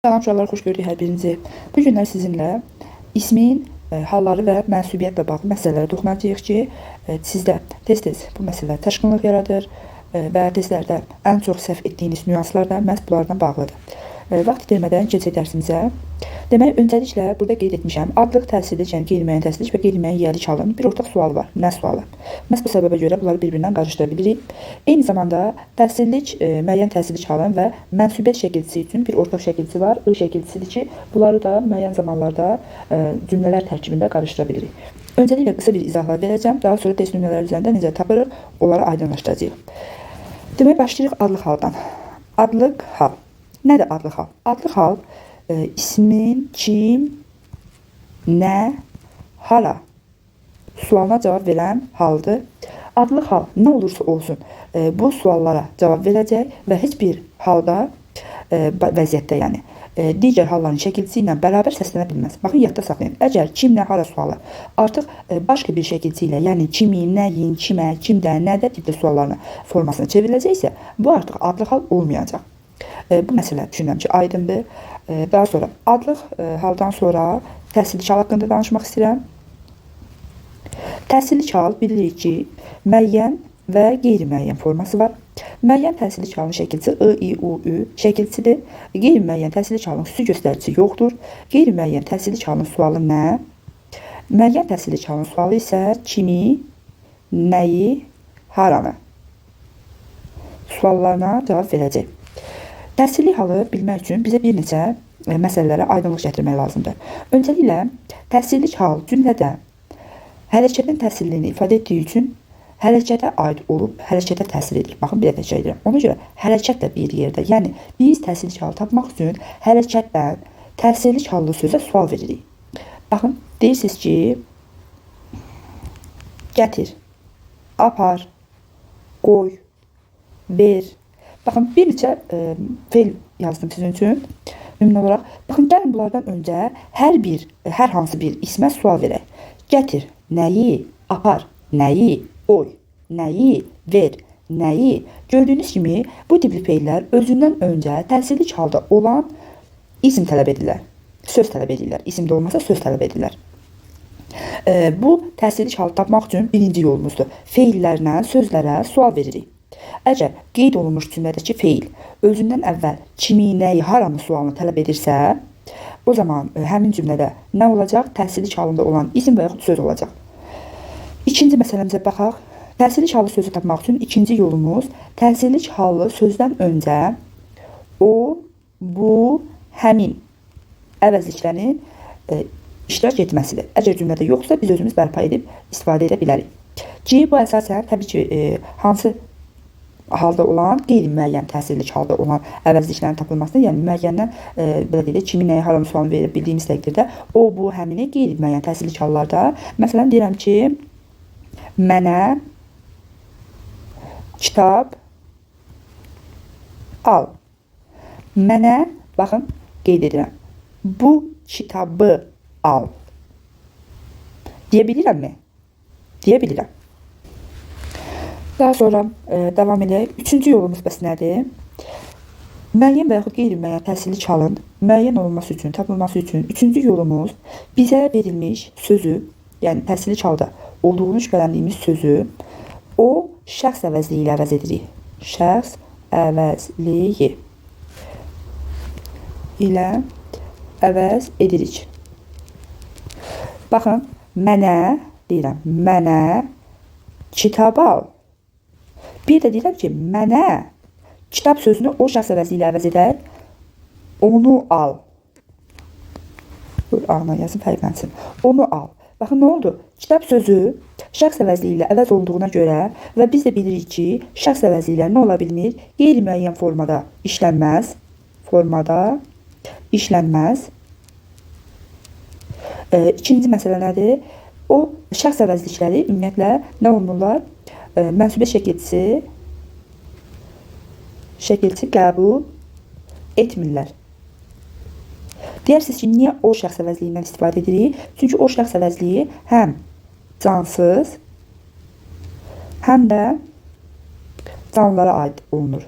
Salam uşaqlar, xoş gördük hər birinizi. Bu günlər sizinlə ismin halları və mənsubiyyətlə bağlı məsələlərə toxunacağıq ki, sizdə tez-tez bu məsələlər təşkınlıq yaradır və testlərdə ən çox səhv etdiyiniz nüanslar da məhz bunlardan bağlıdır. Vaxt itirmədən keçək dərsimizə. Demək, öncəliklə burada qeyd etmişəm. Adlıq, təhsillik, yəni qeyri-müəyyən təhsillik və qeyri-müəyyən yiyəlik halının bir ortaq sualı var. Nə sualı? Məhz bu səbəbə görə bunları bir-birindən qarışdıra bilirik. Eyni zamanda təhsillik, müəyyən təhsillik halının və mənsubiyyət şəkilçisi üçün bir ortaq şəkilçisi var. I şəkilçisidir ki, bunları da müəyyən zamanlarda cümlələr tərkibində qarışdıra bilirik. Öncəliklə qısa bir izahlar verəcəm. Daha sonra test nümunələri üzərində necə tapırıq, onları aydınlaşdıracağıq. Demək, başlayırıq adlıq haldan. Adlıq hal. Nədir adlıq hal? Adlıq hal ismin, kim, nə, hala sualına cavab verən haldır. Adlıq hal nə olursa olsun bu suallara cavab verəcək və heç bir halda vəziyyətdə yəni digər halların şəkilçisi ilə bərabər səslənə bilməz. Baxın, yadda saxlayın. Əgər kim, nə, hala sualı artıq başqa bir şəkilçi ilə, yəni kimin, nəyin, kimə, kimdə, nədə tipli suallarına formasına çevriləcəksə, bu artıq adlıq hal olmayacaq. Bu məsələ düşünürəm ki, aydındır. Daha sonra adlıq haldan sonra təhsillik hal haqqında danışmaq istəyirəm. Təhsillik hal bilirik ki, müəyyən və qeyri-müəyyən forması var. Müəyyən təhsillik halının şəkilçisi I, U, Ü şəkilçisidir. Qeyri-müəyyən təhsillik halının xüsusi göstəricisi yoxdur. Qeyri-müəyyən təhsillik halının sualı nə? Müəyyən təhsillik halının sualı isə kimi, nəyi, haranı suallarına cavab verəcək. Təhsillik halı bilmək üçün bizə bir neçə məsələlərə aydınlıq gətirmək lazımdır. Öncəliklə, təhsillik hal cümlədə hərəkətin təsirliyini ifadə etdiyi üçün hərəkətə aid olub, hərəkətə təsir edir. Baxın, bir də təkrar edirəm. Ona görə hərəkət də bir yerdə. Yəni, biz təhsillik halı tapmaq üçün hərəkətdən təsirlik hallı sözə sual veririk. Baxın, deyirsiniz ki, gətir, apar, qoy, ver. Baxın, bir neçə feil yazdım sizin üçün. Ümumi olaraq, baxın, gəlin bunlardan öncə hər hansı bir ismə sual verək. Gətir, nəyi, apar, nəyi, qoy, nəyi, ver, nəyi. Gördüyünüz kimi, bu tipli feillər özündən öncə təsirlik halda olan isim tələb edirlər. Söz tələb edirlər. İsimdə olmasa söz tələb edirlər. Bu təsirlik halı tapmaq üçün birinci yolumuzdur. Feillərlə sözlərə sual veririk. Əgər qeyd olunmuş cümlədəki feil özündən əvvəl kimi, nəyi, haranı sualını tələb edirsə, o zaman həmin cümlədə nə olacaq? Təsirlik halında olan isim və yaxud söz olacaq. İkinci məsələmizə baxaq. Təsirlik hallı sözü tapmaq üçün ikinci yolumuz təsirlik hallı sözdən öncə o, bu, həmin əvəzliklərin iştirak etməsidir. Əgər cümlədə yoxsa biz özümüz bərpa edib istifadə edə bilərik. Ki, bu əsasən təbii ki, hansı halda olan, qeyri-müəyyən təsirlik halda olan əvəzliklərin tapılmasını, yəni müəyyəndən belə deyək, kimi, nəyi, haranı sualını verib bildiyimiz təqdirdə o, bu, həmini qeyri-müəyyən təsirlik hallarda, məsələn, deyirəm ki, mənə kitab al. Mənə, baxın, qeyd edirəm, bu kitabı al. Deyə bilirəmmi? Deyə bilirəm. Daha sonra davam edək. Üçüncü yolumuz bəs nədir? Müəyyən və yaxud qeyri-müəyyən təsirlik halın müəyyən olunması üçün, tapılması üçün üçüncü yolumuz bizə verilmiş sözü, yəni təsirlik halda olduğunu şübhələndiyimiz sözü o şəxs əvəzliyi ilə əvəz edirik. Şəxs əvəzliyi ilə əvəz edirik. Baxın, mənə, deyirəm, mənə kitab al. Bir də deyirəm ki, mənə kitab sözünü o şəxs əvəzi ilə əvəz edər, onu al. Buyur, ağına yazın, fərqlənsin. Onu al. Baxın, nə oldu? Kitab sözü şəxs əvəzi ilə əvəz olduğuna görə və biz də bilirik ki, şəxs əvəzi ilə nə ola bilmir? Qeyri-müəyyən formada işlənməz. İkinci məsələ nədir? O şəxs əvəzlikləri ümumiyyətlə nə olunurlar? Mənsubiyyət şəkilçi qəbul etmirlər. Deyirsiniz ki, niyə o şəxs əvəzliyindən istifadə edirik? Çünki o şəxs əvəzliyi həm cansız, həm də canlılara aid olunur.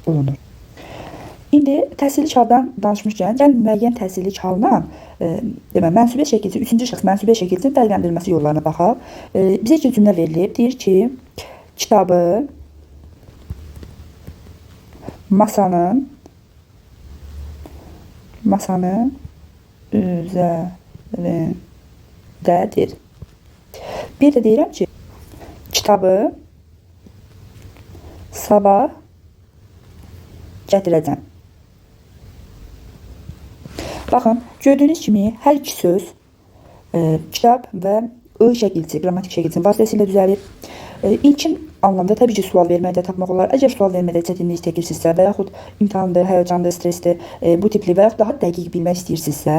olunur. İndi təsirli haldan danışmışkən, gəlin müəyyən təsirli haldan mənsubiyyət şəkilçisi, 3-cü şəxs mənsubiyyət şəkilçisinin fərqləndirilməsi yollarına baxaq. Bizə iki cümlə verilib. Deyir ki, kitabı masanın üzərindədir. Bir də deyirəm ki, kitabı sabah gətirəcəm. Baxın, gördüyünüz kimi hər iki söz kitab və I şəkilçisi, qrammatik şəkilçisinin vasitəsilə düzəlir. İlkin anlamda təbii ki, sual verməkdə tapmaq olar. Əgər sual verməkdə çətinlik çəkirsinizsə və yaxud imtahandır, həyəcandır, stresdir, bu tipli və yaxud daha dəqiq bilmək istəyirsinizsə,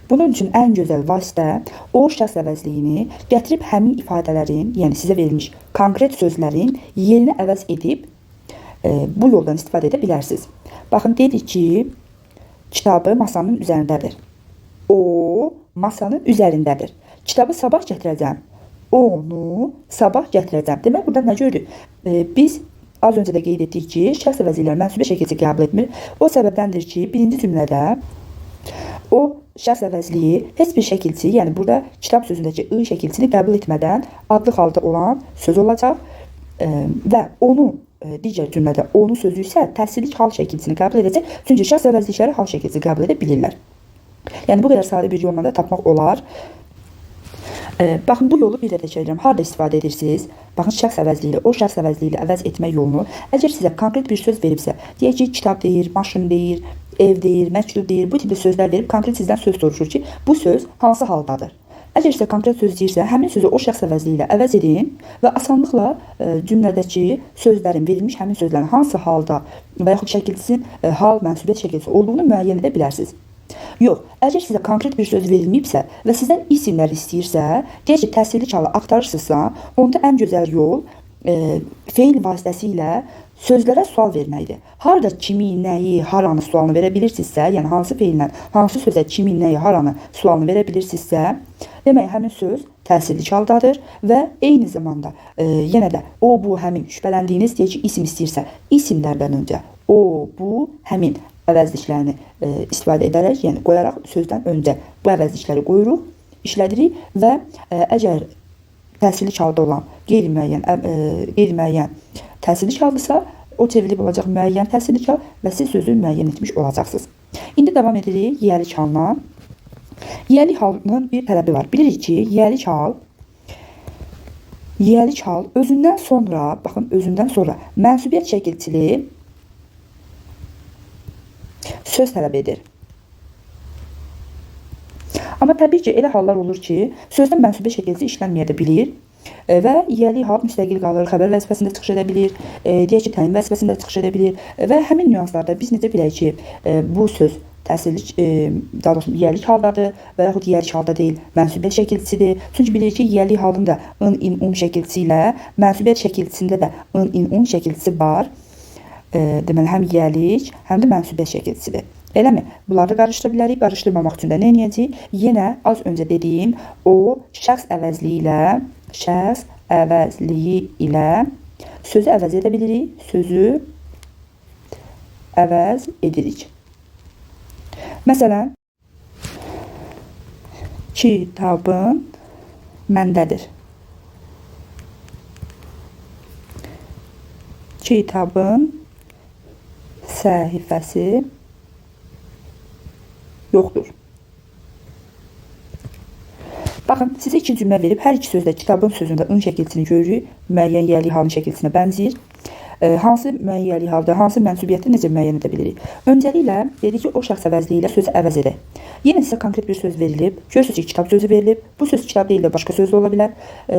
bunun üçün ən gözəl vasitə o şəxs əvəzliyini gətirib həmin ifadələrin, yəni sizə verilmiş konkret sözlərin yerini əvəz edib bu yoldan istifadə edə bilərsiniz. Baxın, dedik ki, kitabı masanın üzərindədir. O masanın üzərindədir. Kitabı sabah gətirəcəm. Onu sabah gətirəcəm. Demək, burada nə gördük? Biz az öncə də qeyd etdik ki, şəxs əvəzlikləri mənsubiyyət şəkilçisi qəbul etmir. O səbəbdəndir ki, birinci cümlədə o şəxs əvəzliyi heç bir şəkilçi, yəni burada kitab sözündəki I şəkilçisini qəbul etmədən adlı halda olan söz olacaq və onu digər cümlədə onu sözü isə təsirli hal şəkilçisini qəbul edəcək. Çünki şəxs əvəzlikləri hal şəkilçisi qəbul edə bilirlər. Yəni bu qədər sadə bir yolla da tapmaq olar. Baxın, bu yolu bir də təkrar harda istifadə edirsiniz? Baxın, şəxs əvəzliyi o şəxs əvəzliyi ilə əvəz etmək yolunu, əgər sizə konkret bir söz veribsə, deyək ki, kitab deyir, maşın deyir, ev deyir, məktub deyir, bu tipli sözlər verib konkret sizdən söz soruşur ki, bu söz hansı haldadır? Əgər sizə konkret söz deyirsə, həmin sözü o şəxs əvəzliyi ilə əvəz edin və asanlıqla cümlədəki sözlərin, verilmiş həmin sözlərin hansı halda və yaxud şəkilçisinin hal mənsubiyyət şəkilçisi olduğunu müəyyən edə bilərsiniz. Yox, əgər sizə konkret bir söz verilməyibsə və sizdən isimlər istəyirsə, deyək ki, təsirli halı axtarırsınızsa, onda ən gözəl yol feil vasitəsilə sözlərə sual verməkdir. Harada kimi, nəyi, haranı sualını verə bilirsinizsə, yəni hansı feillə, hansı sözə kimi, nəyi, haranı sualını verə bilirsinizsə, demək, həmin söz təsirli haldadır və eyni zamanda yenə də o, bu, həmin şübhələndiyiniz, deyək ki, isim istəyirsə, isimlərdən öncə o, bu, həmin əvəzliklərini istifadə edərək, yəni qoyaraq sözdən öncə bu əvəzlikləri qoyuruq, işlədirik və əgər təsirli halda olan qeyri-müəyyən təsirli haldırsa, o çevrilib olacaq müəyyən təsirli hal və siz sözü müəyyən etmiş olacaqsınız. İndi davam edirik yiyəlik halına. Yiyəlik halının bir tələbi var. Bilirik ki, yiyəlik hal özündən sonra, baxın, özündən sonra mənsubiyyət şəkilçili söz tələb edir. Amma təbii ki, elə hallar olur ki, sözdən mənsubiyyət şəkilçisi işlənməyə də bilir və yiyəlik hal müstəqil qalır, xəbər vəzifəsində çıxış edə bilir, deyək ki, təyin vəzifəsində çıxış edə bilir və həmin nüanslarda biz necə bilək ki, bu söz təsirli, daha doğrusu yiyəlik haldadır və yaxud yiyəlik halda deyil, mənsubiyyət şəkilçisidir. Çünki bilirik ki, yiyəlik halında ın, in, un şəkilçisi ilə mənsubiyyət şəkilçisində də ın, in, un şəkilçisi var. Deməli, həm yiyəlik, həm də mənsubiyyət şəkilçisidir. Eləmi? Bunları da qarışdıra bilərik. Qarışdırmamaq üçün də nə edəcəyik? Yenə az öncə dediyim o şəxs əvəzliyi ilə sözü əvəz edə bilirik. Sözü əvəz edirik. Məsələn, kitabın məndədir. Kitabın səhifəsi yoxdur. Baxın, sizə iki cümlə verib, hər iki sözdə kitabın sözündə ın şəkilçisini görürük, müəyyən yiyəlik halın şəkilçisinə bənzəyir. Hansı müəyyən yiyəlik halda, hansı mənsubiyyətdə necə müəyyən edə bilirik? Öncəliklə dedik ki, o şəxs əvəzliyi ilə sözü əvəz edək. Yenə sizə konkret bir söz verilib, görürsünüz ki, kitab sözü verilib, bu söz kitab deyil də başqa söz ola bilər.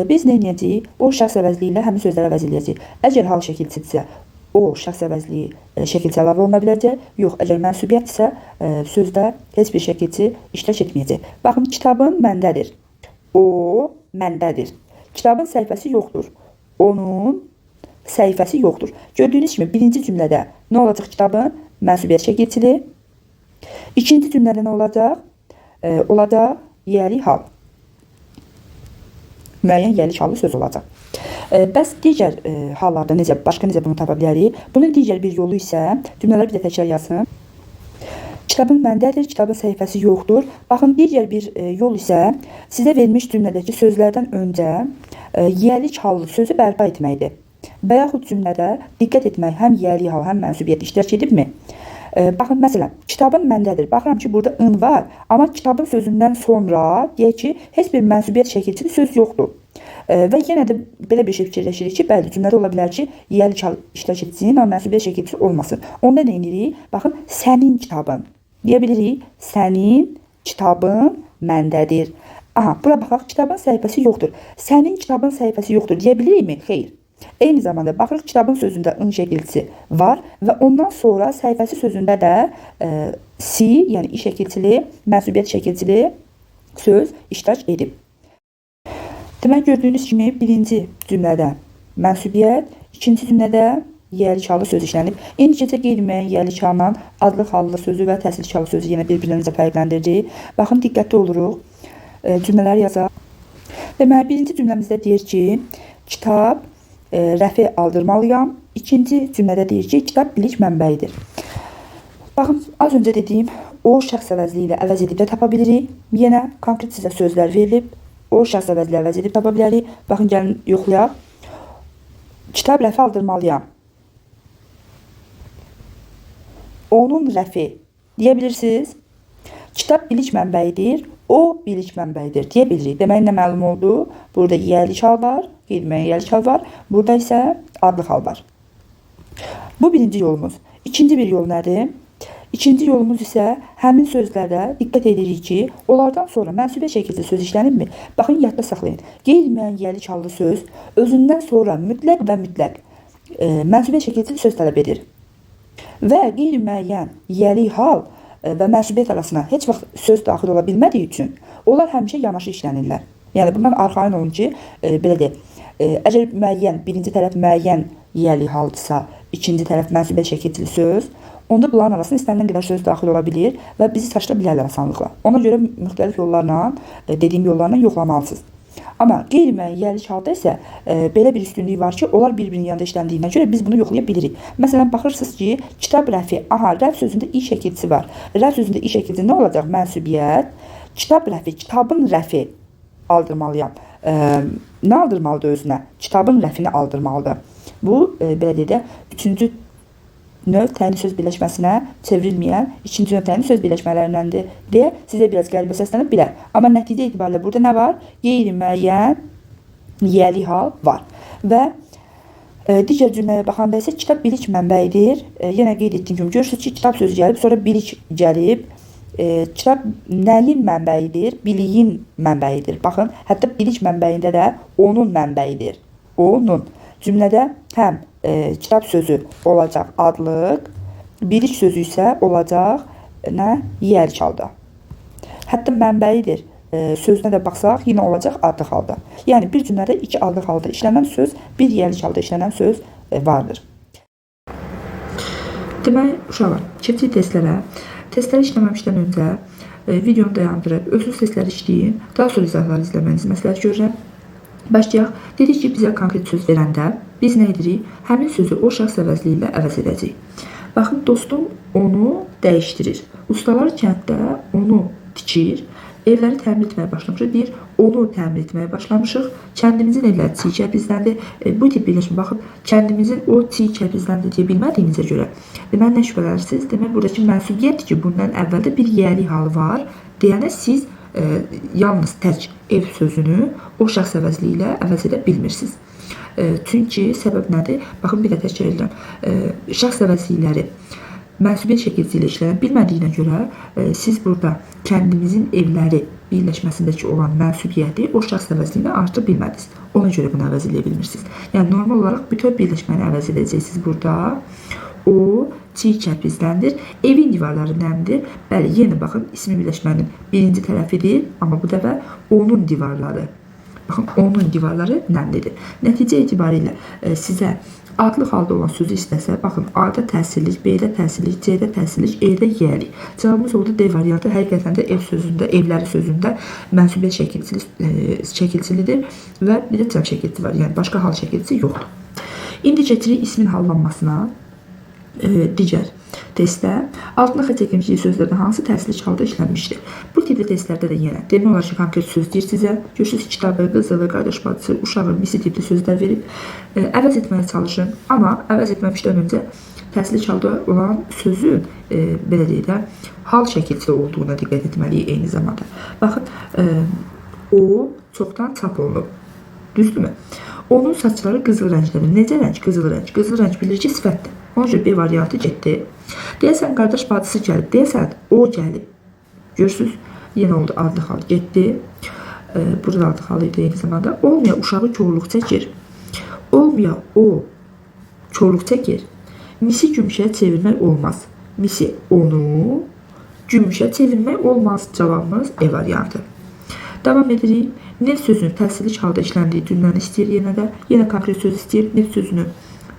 Biz nə edəcəyik? O şəxs əvəzliyi ilə həmin sözləri əvəz edəcəyik. Əgər hal şəkilçidirsə, o şəxs əvəzliyi şəkilçi əlavə oluna biləcək. Yox, əgər mənsubiyyətdirsə, sözdə heç bir şəkilçi iştirak etməyəcək. Baxın, kitabın məndədir. O məndədir. Kitabın səhifəsi yoxdur. Onun səhifəsi yoxdur. Gördüyünüz kimi birinci cümlədə nə olacaq kitabın? Mənsubiyyət şəkilçidir. İkinci cümlədə nə olacaq? Olacaq yiyəlik hal. Müəyyən yiyəlik hallı söz olacaq. Bəs digər hallarda başqa necə bunu tapa bilərik? Bunun digər bir yolu isə cümlələri bir də təkrar yazsın. Kitabın məndədir, kitabın səhifəsi yoxdur. Baxın, digər bir yol isə sizə verilmiş cümlədəki sözlərdən öncə yiyəlik hallı sözü bərpa etməkdir. Və yaxud cümlədə diqqət etmək həm yiyəlik hal, həm mənsubiyyət iştirak edibmi? Baxın, məsələn, kitabın məndədir. Baxıram ki, burada ın var, amma kitabın sözündən sonra deyək ki, heç bir mənsubiyyət şəkilçili söz yoxdur. Və yenə də belə bir şey fikirləşirik ki, bəli, cümlədə ola bilər ki, yiyəlik hal iştirak etsin, amma mənsubiyyət şəkilçisi olmasın. Onda nə edirik? Baxın, sənin kitabın. Deyə bilirik, sənin kitabın məndədir. Aha, bura baxaq, kitabın səhifəsi yoxdur. Sənin kitabın səhifəsi yoxdur deyə bilirikmi? Xeyr. Eyni zamanda baxırıq, kitabın sözündə ın şəkilçisi var və ondan sonra səhifəsi sözündə də si, yəni i şəkilçili, mənsubiyyət şəkilçili söz iştirak edib. Demək, gördüyünüz kimi birinci cümlədə mənsubiyyət, ikinci cümlədə yiyəlik hallı söz işlənib. İndi keçək qeyri-müəyyən yiyəlik halından adlıq hallı sözü və təsirlik hallı sözü yenə bir-birinizə fərqləndirdik. Baxın, diqqətli oluruq, cümlələri yazaq. Demək, birinci cümləmizdə deyir ki, kitab rəfi aldırmalıyam. İkinci cümlədə deyir ki, kitab bilik mənbəyidir. Baxın, az öncə dediyim o şəxs əvəzli ilə əvəz edib də tapa bilirik. Yenə konkret sizə sözlər verilib. O şəxs əvəzli əvəz edib tapa bilərik. Baxın, gəlin yoxlayaq. Kitab rəfi aldırmalıyam. Onun rəfi deyə bilirsiniz. Kitab bilik mənbəyidir. O bilik mənbəyidir deyə bilirik. Demək, nə məlum oldu? Burada yiyəlik hal var, qeyri-müəyyən yiyəlik hal var. Burada isə adlıq hal var. Bu birinci yolumuz. İkinci bir yol nədir? İkinci yolumuz isə həmin sözlərdə diqqət edirik ki, onlardan sonra mənsubiyyət şəkildə söz işlənibmi? Baxın, yadda saxlayın. Qeyri-müəyyən yiyəlik hallı söz özündən sonra mütləq və mütləq mənsubiyyət şəkildə söz tələb edir. Və qeyri-müəyyən yiyəlik hal və mənsubiyyət arasına heç vaxt söz daxil ola bilmədiyi üçün onlar həmişə yanaşı işlənirlər. Yəni, bundan arxayın olun ki, belə deyək, əgər müəyyən, birinci tərəf müəyyən yiyəlik haldısa, ikinci tərəf mənsubiyyət şəkilçili söz, onda bunların arasında istənilən qədər söz daxil ola bilir və bizi çaşdıra bilərlər asanlıqla. Ona görə müxtəlif yollarla, dediyim yollarla yoxlamalısınız. Amma qeyri-müəyyən yiyəlik halda isə belə bir üstünlük var ki, onlar bir-birinin yanında işləndiyinə görə biz bunu yoxlaya bilirik. Məsələn, baxırsınız ki, kitab rəfi, aha, rəf sözündə i şəkilçisi var. Rəf sözündə i şəkilçisi nə olacaq? Mənsubiyyət. Kitab rəfi, kitabın rəfi aldırmalıyam. Nə aldırmalıdır özünə? Kitabın rəfini aldırmalıdır. Bu, belə deyək də, üçüncü növ təyinli söz birləşməsinə çevrilməyən ikinci növ təyinli söz birləşmələrindəndir deyə sizə biraz qəribə səslənib bilər. Amma nəticə itibarilə burada nə var? Qeyri-müəyyən yiyəlik hal var. Və digər cümləyə baxanda isə kitab bilik mənbəyidir. Yenə qeyd etdiyim kimi görürsünüz ki, kitab sözü gəlib, sonra bilik gəlib. Kitab nəyin mənbəyidir? Biliyin mənbəyidir. Baxın, hətta bilik mənbəyində də onun mənbəyidir. Onun. Cümlədə həm kitab sözü olacaq adlıq, bilik sözü isə olacaq yiyəlik halda. Hətta mənbəyidir sözünə də baxsaq, yenə olacaq adlıq halda. Yəni, bir cümlədə iki adlıq halda işlənən söz, bir yiyəlik halda işlənən söz vardır. Demək, uşaqlar, keçid testlərə. Testləri işləməmişdən öncə videonu dayandırıb, özünüz testləri işləyin, daha sonra izahları izləmənizi məsləhət görürəm. Başlayaq. Dedik ki, bizə konkret söz verəndə biz nə edirik? Həmin sözü o şəxs əvəzli ilə əvəz edəcəyik. Baxın, dostum onu dəyişdirir. Ustalar kənddə onu tikir. Evləri təmir etməyə başlamışıq. Deyir, onu təmir etməyə başlamışıq. Kəndimizin evləri çiy kərpicləndir. Bu tip birləşmə baxın, kəndimizin o çiy kərpicləndir deyə bilmədiyinizə görə demək, nə şübhələrsiniz? Demək, buradakı mənsubiyyətdir ki, bundan əvvəldə bir yiyəlik halı var. Deyənə siz yalnız tək ev sözünü o şəxs əvəzli ilə əvəz edə bilmirsiniz. Çünki səbəb nədir? Baxın, bir də təkrar edirəm. Şəxs əvəzlikləri mənsubiyyət şəkilçisi ilə işlənə bilmədiyinə görə siz burada kəndimizin evləri birləşməsindəki olan mənsubiyyəti o şəxs əvəzli ilə artıra bilmədiniz. Ona görə bunu əvəz edə bilmirsiniz. Yəni, normal olaraq bütün birləşməni əvəz edəcəksiniz burada. O çiy kərpicləndir. Evin divarları nəmdir? Bəli, yenə baxın, ismi birləşmənin birinci tərəfidir. Amma bu dəfə onun divarları Baxın, onun divarları nəmlidir. Nəticə etibarilə sizə adlı halda olan sözü istəsə, baxın, A-da təsirlik, B-də təsirlik, C-də təsirlik, E-də yiyəlik. Cavabımız oldu D variantı. Həqiqətən də ev sözündə, evləri sözündə mənsubiyyət şəkilçilidir və bir də cəm şəkilçisi var. Yəni, başqa hal şəkilçisi yoxdur. İndi keçirik ismin hallanmasına. Digər testdə altına xətt çəkilmiş sözlərdən hansı təsirli halda işlənmişdir? Bu tipli testlərdə də yenə demək olar ki, konkret söz deyir sizə. Görürsünüz, kitabı, qızılı, qardaş bacısı, uşağı, misi tipli sözlər verib. Əvəz etməyə çalışın. Amma əvəz etməmişdən öncə təsirli halda olan sözün belə deyək də, hal şəkilçili olduğuna diqqət etməliyik eyni zamanda. Baxın, o çoxdan çap olunub. Düzdürmü? Onun saçları qızıl rəngdədir. Necə rəng? Qızıl rəng. Qızıl rəng bilir ki, sifətdir. Onun üçün B variantı getdi. Deyəsən, qardaş bacısı gəlib. Deyəsən, o gəlib. Görürsünüz, yenə oldu adlı hal getdi. Burada adlı hal idi eyni zamanda. Olmaya uşağı korluq çəkir. Olmaya o korluq çəkir. Misi gümüşə çevirmək olmaz. Misi onu gümüşə çevirmək olmaz. Cavabımız E variantı. Davam edirik. Neft sözünün təsirli halda işləndiyi cümləni istəyir yenə də. Yenə konkret söz istəyir. Neft sözünü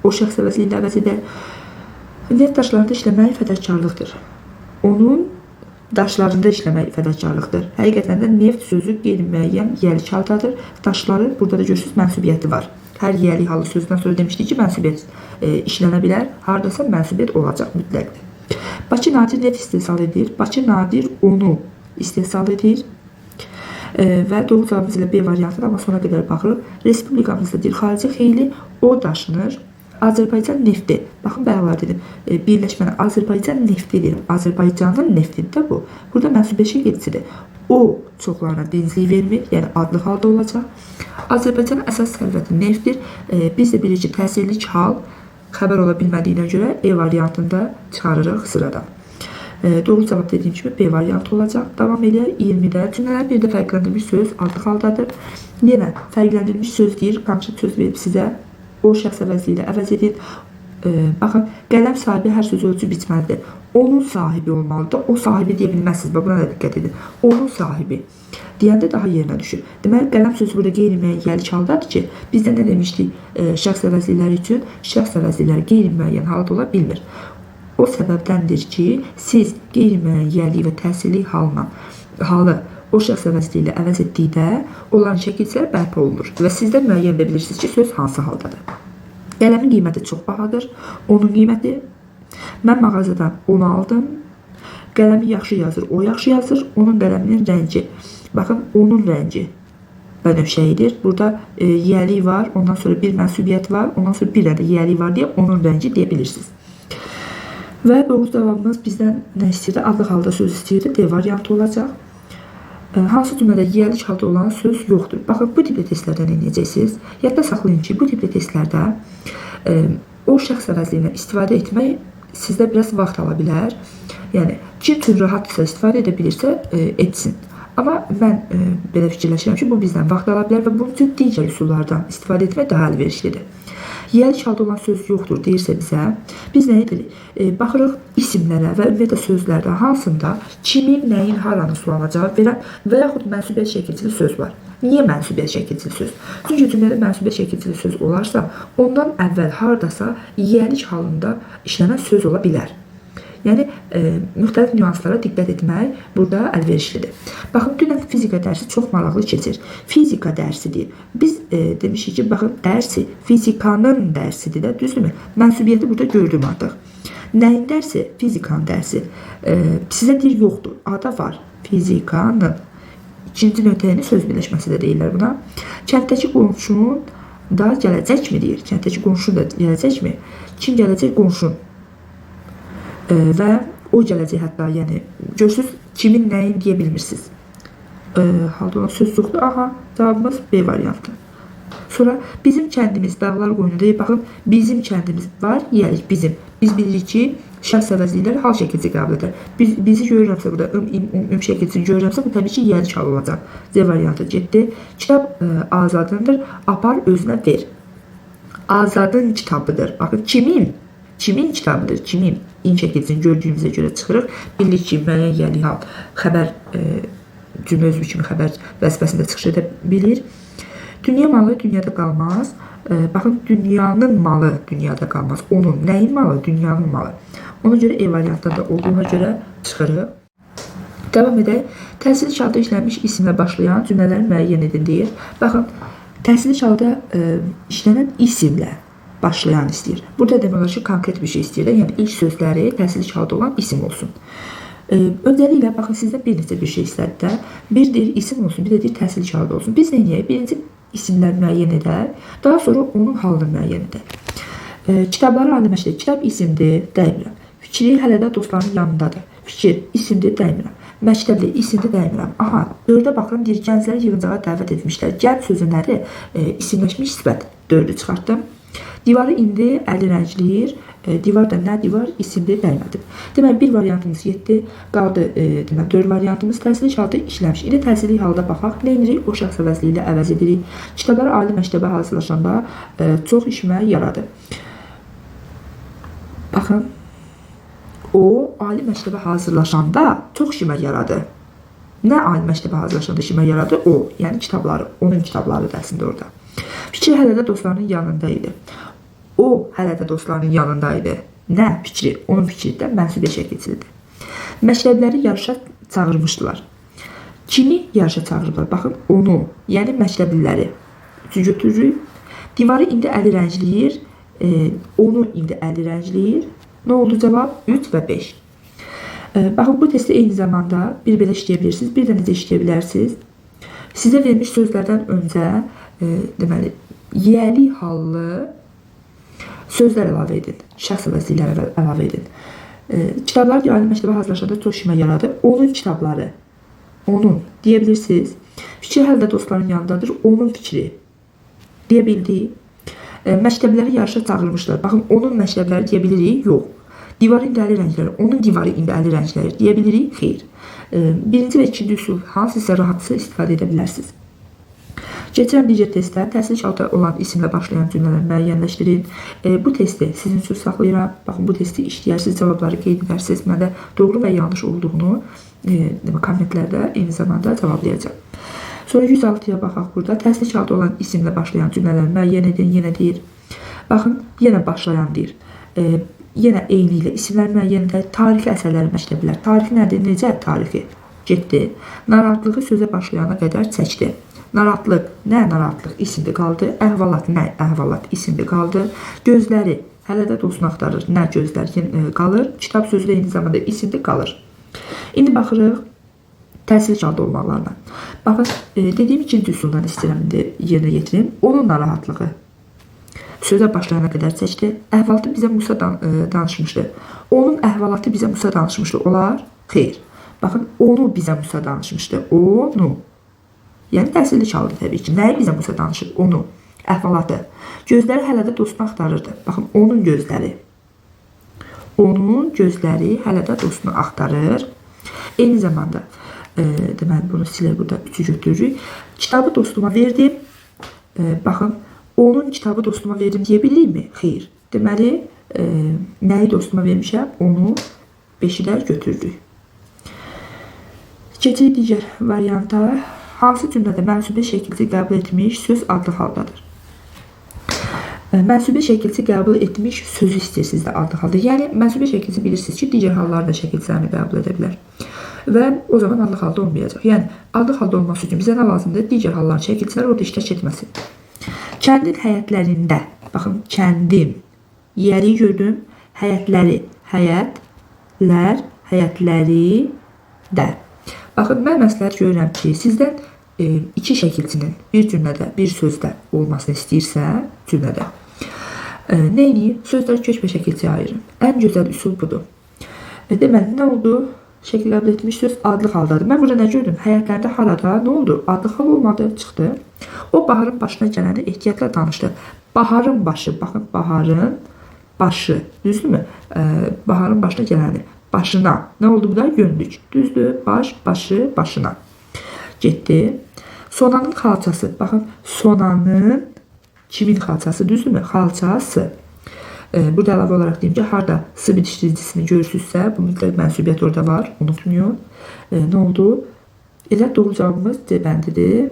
o şəxs əvəzli ilə əvəz edər. Neft daşlarında işləmək fədakarlıqdır. Onun daşlarında işləmək fədakarlıqdır. Həqiqətən də neft sözü qeyri-müəyyən yiyəlik haldadır. Daşları, burada da görürsünüz, mənsubiyyəti var. Hər yiyəlik halı sözündən sonra demişdik ki, mənsubiyyət işlənə bilər. Haradasa mənsubiyyət olacaq mütləqdir. Bakı nadir neft istehsal edir. Bakı nadir onu istehsal edir. Və doğru cavabımız ilə B variantı, amma sona qədər baxırıq. Respublikamızda deyil, xarici xeyli o daşınır. Azərbaycan nefti. Baxın, bəyəqlar dedim. Birləşməni Azərbaycan neftidir. Azərbaycanın neftidir də bu. Burada mənsubiyyət şəkilçisidir. O çoxlarına benzlik vermir, yəni adlı halda olacaq. Azərbaycanın əsas sərvəti neftdir. Biz də bilirik ki, təsirlik hal xəbər ola bilmədiyinə görə E variantında çıxarırıq sıradan. Doğru cavab dediyim kimi B variantı olacaq. Davam edək 20-də. Cümlələr bir də fərqləndirilmiş söz adlı haldadır. Yenə fərqləndirilmiş söz deyir, konkret söz verib sizə. O şəxs əvəzli ilə əvəz edin. Baxın, qələm sahibi hər sözü ölçü biçməlidir. Onun sahibi olmalıdır. O sahibi deyə bilməzsiniz. Buna da diqqət edin. Onun sahibi deyəndə daha yerinə düşür. Deməli, qələm sözü burada qeyri-müəyyən yiyəlik haldadır ki, bizdə nə demişdik şəxs əvəzliləri üçün? Şəxs əvəzliləri qeyri-müəyyən halda ola bilmir. O səbəbdəndir ki, siz qeyri-müəyyən yiyəlik və təsirli halı o şəxs əvəzli ilə əvəz etdikdə olan şəkilçilər bərpa olunur və siz də müəyyən edə bilirsiniz ki, söz hansı haldadır. Qələmin qiyməti çox bahadır. Onun qiyməti, mən mağazadan onu aldım. Qələmi yaxşı yazır, o yaxşı yazır. Onun qələminin rəngi. Baxın, onun rəngi bənövşəyidir. Burada yiyəlik var, ondan sonra bir mənsubiyyət var, ondan sonra bir də yiyəlik var deyə onun rəngi deyə bilirsiniz. Və doğru cavabımız bizdən nə istəyirdi? Adlı halda söz istəyirdi. D variantı olacaq. Hansı cümlədə yiyəlik halda olan söz yoxdur? Baxın, bu tipli testlərdə nə edəcəksiniz? Yadda saxlayın ki, bu tipli testlərdə o şəxs əvəzliyinə istifadə etmək sizdə biraz vaxt ala bilər. Yəni, kim üçün rahatsa istifadə edə bilirsə, etsin. Amma mən belə fikirləşirəm ki, bu bizdən vaxt ala bilər və bunun üçün digər üsullardan istifadə etmək daha əlverişlidir. Yiyəlik halda olan söz yoxdur deyirsə bizə, biz nə edirik? Baxırıq isimlərə və ümumiyyətlə sözlərdə hansında kimin, nəyin, haranın sualına cavab verən və yaxud mənsubiyyət şəkilçili söz var. Niyə mənsubiyyət şəkilçili söz? Çünki cümlədə mənsubiyyət şəkilçili söz olarsa, ondan əvvəl haradasa yiyəlik halında işlənən söz ola bilər. Yəni, müxtəlif nüanslara diqqət etmək burada əlverişlidir. Baxın, dünən fizika dərsi çox maraqlı keçir. Fizika dərsidir. Biz demişik ki, baxın, dərsi fizikanın dərsidir də, düzdürmü? Mənsubiyyəti burada gördüm artıq. Nəyin dərsi? Fizikanın dərsi. Sizə deyir, yoxdur. Ada var. Fizikanın. İkinci nöqtəyini söz birləşməsi də deyirlər buna. Kənddəki qonşun da gələcəkmi deyir. Kənddəki qonşun da gələcəkmi? Kim gələcək? Qonşun. Və o gələcək hətta, yəni, görürsünüz, kimin nəyin deyə bilmirsiniz. Halda olan söz yoxdur. Aha, cavabımız B variantı. Sonra bizim kəndimiz dağlar qoynunda, baxın, bizim kəndimiz var, yiyəlik bizim. Biz bilirik ki, şəxs əvəzlikləri hal şəkilci qəbul edir. Bizi görürəmsə burada, şəkilcini görürəmsə, bu təbii ki, yiyəlik hal olacaq. C variantı getdi. Kitab azadındır, apar özünə ver. Azadın kitabıdır. Baxın, kimin? Kimin kitabıdır? Kimin? İn şəkilcini gördüyümüzə görə çıxırıq. Bilirik ki, müəyyən yiyəlik hal xəbər cümlə özü kimi xəbər vəzifəsində çıxış edə bilir. Dünya malı dünyada qalmaz. Baxın, dünyanın malı dünyada qalmaz. Onun, nəyin malı? Dünyanın malı. Ona görə E variantında olduğuna görə çıxırıq. Devam edək. Təhsil şartı işlənmiş isimlə başlayan cümlələri müəyyən edin deyir. Baxın, təhsil şartı işlənən isimlə başlayan istəyir. Burada demək olar ki, konkret bir şey istəyir. Yəni, ilk sözləri təhsil şartı olan isim olsun. Öncəliklə, baxın, sizdən bir neçə bir şey istədi də. Bir deyir isim olsun, bir də deyir təhsil şartı olsun. Biz neyəyək? Birinci isimləri müəyyən edək, daha sonra onun halını müəyyən edək. Kitabları alimləşdir. Kitab isimdir, dəymirəm. Fikri hələ də dostların yanındadır. Fikir isimdir, dəymirəm. Məktəbli isimdir, dəymirəm. Aha, 4-ə baxın, deyir, gəncləri yığıncağa dəvət etmişlər. Gənc sözünləri isimləşmiş sifət 4-ü çıxartdım. Divarı indi əli rəngləyir. Divar da nə divar? İsimdir, dəymədim. Deməli, bir variantımız 7 qaldı. Deməli, 4 variantımız təhsili şartı işləmiş. İndi təhsili halda baxaq. Nə edirik? O şəxs əvəzliyi ilə əvəz edirik. Kitabları ali məktəbə hazırlaşanda çox işimə yaradı. Baxın, o ali məktəbə hazırlaşanda çox işimə yaradı. Nə ali məktəbə hazırlaşanda işimə yaradı? O, yəni kitabları, onun kitabları da əslində orada. Fikri hələ də dostlarının yanında idi. O hələ də dostlarının yanındaydı. Nə fikri? Onun fikri də mənsubiyə şəkilçilidir. Məktəbləri yarışa çağırmışdılar. Kimi yarışa çağırırlar? Baxın, onu, yəni məktəbliləri. Üçüncü götürürük. Divarı indi əli rəngləyir. Onu indi əli rəngləyir. Nə oldu cavab? 3 və 5. Baxın, bu testi eyni zamanda bir belə işləyə bilirsiniz, bir də necə işləyə bilərsiniz. Sizə verilmiş sözlərdən öncə deməli, yiyəli hallı sözlər əlavə edin. Şəxs əvəzlikləri əlavə edin. Kitablar ali məktəbə hazırlaşanda çox işimə yaradı. Onun kitabları. Onun deyə bilirsiniz. Fikri hələ də dostların yanındadır. Onun fikri. Deyə bildik. Məktəbləri yarışa çağırmışlar. Baxın, onun məktəbləri deyə bilirik? Yox. Divarı indi əli rəngləri. Onun divarı indi əli rəngləri deyə bilirik? Xeyr. Birinci və ikinci üsul hansısa rahatsa istifadə edə bilərsiniz. Keçirəm digər testdə təhsil şartı olan isimlə başlayan cümlələri müəyyənləşdirin. Bu testi sizin üçün saxlayıram. Baxın, bu testi işləyərsiniz, cavabları qeyd edərsiniz. Mən də doğru və yanlış olduğunu kommentlərdə eyni zamanda cavablayacağım. Sonra 106-ya baxaq burada. Təhsil şartı olan isimlə başlayan cümlələri müəyyən edin. Yenə deyir. Baxın, yenə başlayan deyir. Yenə eyni ilə isimlər müəyyən edək. Tarixi əsərləri məktəblər. Tarixi nədir? Necə tarixi? Getdi. Narahatlığı sözə başlayana qədər çəkdi. Narahatlıq, nə narahatlıq? İsimli qaldı. Əhvalat, nə əhvalat? İsimli qaldı. Gözləri, hələ də dostunu axtarır. Nə gözlər qalır? Kitab sözü eyni zamanda isimli qalır. İndi baxırıq təhsil şartı olmaqlarına. Baxın, dediyim ikinci üsuldan istəyirəm yerinə yetirim. Onun narahatlığı sözə başlayana qədər çəkdi. Əhvalatı bizə Musa danışmışdı. Onun əhvalatı bizə Musa danışmışdı. Olar? Xeyr. Baxın, onu bizə Musa danışmışdı. Onu. Yəni, təhsilli şartı təbii ki. Nəyi bizə Musa danışıb? Onu. Əhvalatı. Gözləri hələ də dostunu axtarırdı. Baxın, onun gözləri. Onun gözləri hələ də dostunu axtarır. Eyni zamanda, deməli, bunu silə burada 3-ü götürürük. Kitabı dostuma verdim. Baxın, onun kitabı dostuma verdim deyə bilirikmi? Xeyr. Deməli, nəyi dostuma vermişəm? Onu 5-i də götürürük. Keçirik digər varianta. Hansı cümlədə mənsubi şəkilci qəbul etmiş söz adlı haldadır? Mənsubi şəkilci qəbul etmiş sözü istəyirsiniz də adlı halda. Yəni, mənsubi şəkilci bilirsiniz ki, digər hallarda şəkilcilərini qəbul edə bilər. Və o zaman adlı halda olmayacaq. Yəni, adlı halda olması üçün bizə nə lazımdır? Digər halların şəkilciləri orada iştirak etməsin. Kəndin həyətlərində, baxın, kəndim, yeri gördüm, həyətləri, həyətlər, həyətləri də. Baxın, mən məsləhət görürəm ki, sizdən iki şəkilçinin bir cümlədə, bir sözdə olmasını istəyirsə, cümlədə. Neyini? Sözləri köç və şəkilçiyə ayırın. Ən gözəl üsul budur. Deməli, nə oldu? Şəkil qəbul etmiş söz adlı haldadır. Mən burada nə gördüm? Həyətlərdə harada nə oldu? Adlı hal olmadı, çıxdı. O, baharın başına gələni ehtiyatla danışdı. Baharın başı, baxın, baharın başı, düzdürmü? Baharın başına gələni. Başına. Nə oldu bu da? Yönlük. Düzdür. Baş, başı, başına. Getdi. Sonanın xalçası. Baxın, sonanın kimin xalçası? Düzdürmü? Xalçası. Burada əlavə olaraq deyim ki, harada sı bitişdiricisini görürsünüzsə, bu mütləq mənsubiyyət orada var. Unutmayın. Nə oldu? Elə doğru cavabımız C bəndidir.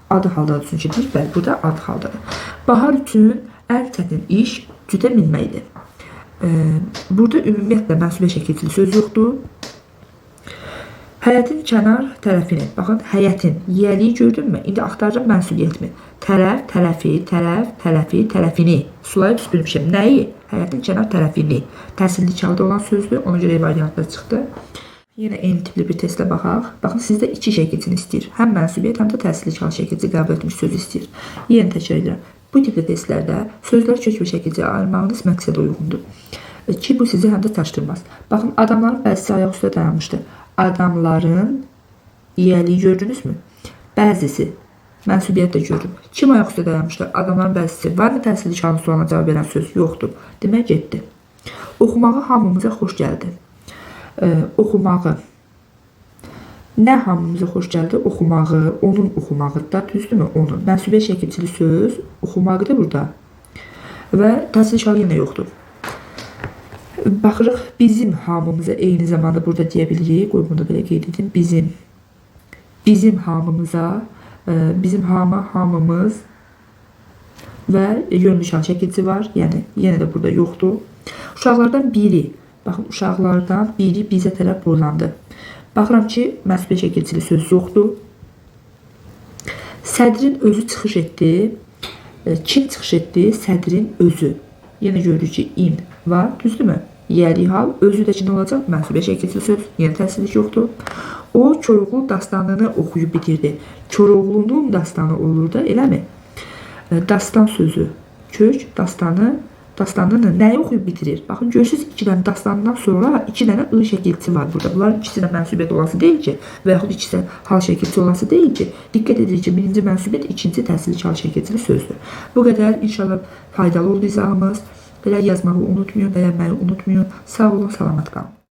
adı haldadır çünki deyir. Bəli, burada adı haldadır. Bahar üçün ən çətin iş cütə minməkdir. Burada ümumiyyətlə mənsubiyyət şəkilli söz yoxdur. Həyətin kənar tərəfini, baxın, həyətin, yiyəliyi gördünmü? İndi axtaracaq mənsubiyyət mi? Tərəf, tərəfi, tərəf, tərəfi, tərəfini. Sulayıb süpürmüşəm. Nəyi? Həyətin kənar tərəfini. Təsirli çalda olan sözdür, ona görə variantda çıxdı. Yenə eyni tipli bir testə baxaq. Baxın, sizdə iki şəkilcini istəyir. Həm mənsubiyyət, həm də təsirli çal şəkilci qəbul etmiş söz istəyir. Yenə təkrar edirəm. Bu tipli testlərdə sözlər kök və şəkilci ayırmağınız məqsədə uyğundur. Ki, bu sizi həm də çaşdırmaz. Baxın, adamların bəzisi ayaq üstə dayanmışdı. Adamların yiyəliyi gördünüzmü? Bəzisi. Mənsubiyyət də görürüm. Kim ayaq üstə dayanmışdı? Adamların bəzisi. Var mı təsirli çalın sualına cavab verən söz? Yoxdur. Demək, getdi. Oxumağı hamımıza xoş gəldi. Oxumağı. Nə hamımıza xoş gəldi? Oxumağı, onun oxumağı da, düzdürmü? Onun. Mənsubiyyət şəkilcili söz oxumaqdır burada. Və təsirli çal yenə yoxdur. Baxırıq, bizim hamımıza eyni zamanda burada deyə bilirik. Qoy bunu da belə qeyd edin. Bizim. Bizim hamımıza, bizim hamımız və yönlü çal şəkilci var. Yəni, yenə də burada yoxdur. Uşaqlardan biri, baxın, uşaqlardan biri bizə tərəf boylandı. Baxıram ki, mənsubiyyət şəkilcili söz yoxdur. Sədrin özü çıxış etdi. Kim çıxış etdi? Sədrin özü. Yenə görürük ki, in var, düzdürmü? Yiyəli hal, özü də ki, nə olacaq? Mənsubiyyət şəkilcili söz, yenə təsirlik yoxdur. O, Koroğlu dastanını oxuyub bitirdi. Koroğlunun dastanı olur da, eləmi? Dastan sözü, kök, dastanını nəyi oxuyub bitirir? Baxın, görürsünüz, iki dənə dastanından sonra iki dənə ı şəkilçi var burada. Bunların ikisi də mənsubiyyət olası deyil ki, və yaxud ikisi də hal şəkilçi olası deyil ki. Diqqət edirik ki, birinci mənsubiyyət, ikinci təsirli hal şəkilçili sözdür. Bu qədər, inşallah faydalı oldu izahımız. Belə yazmağı unutmayın, bəyənməyi unutmayın. Sağ olun, salamat qalın.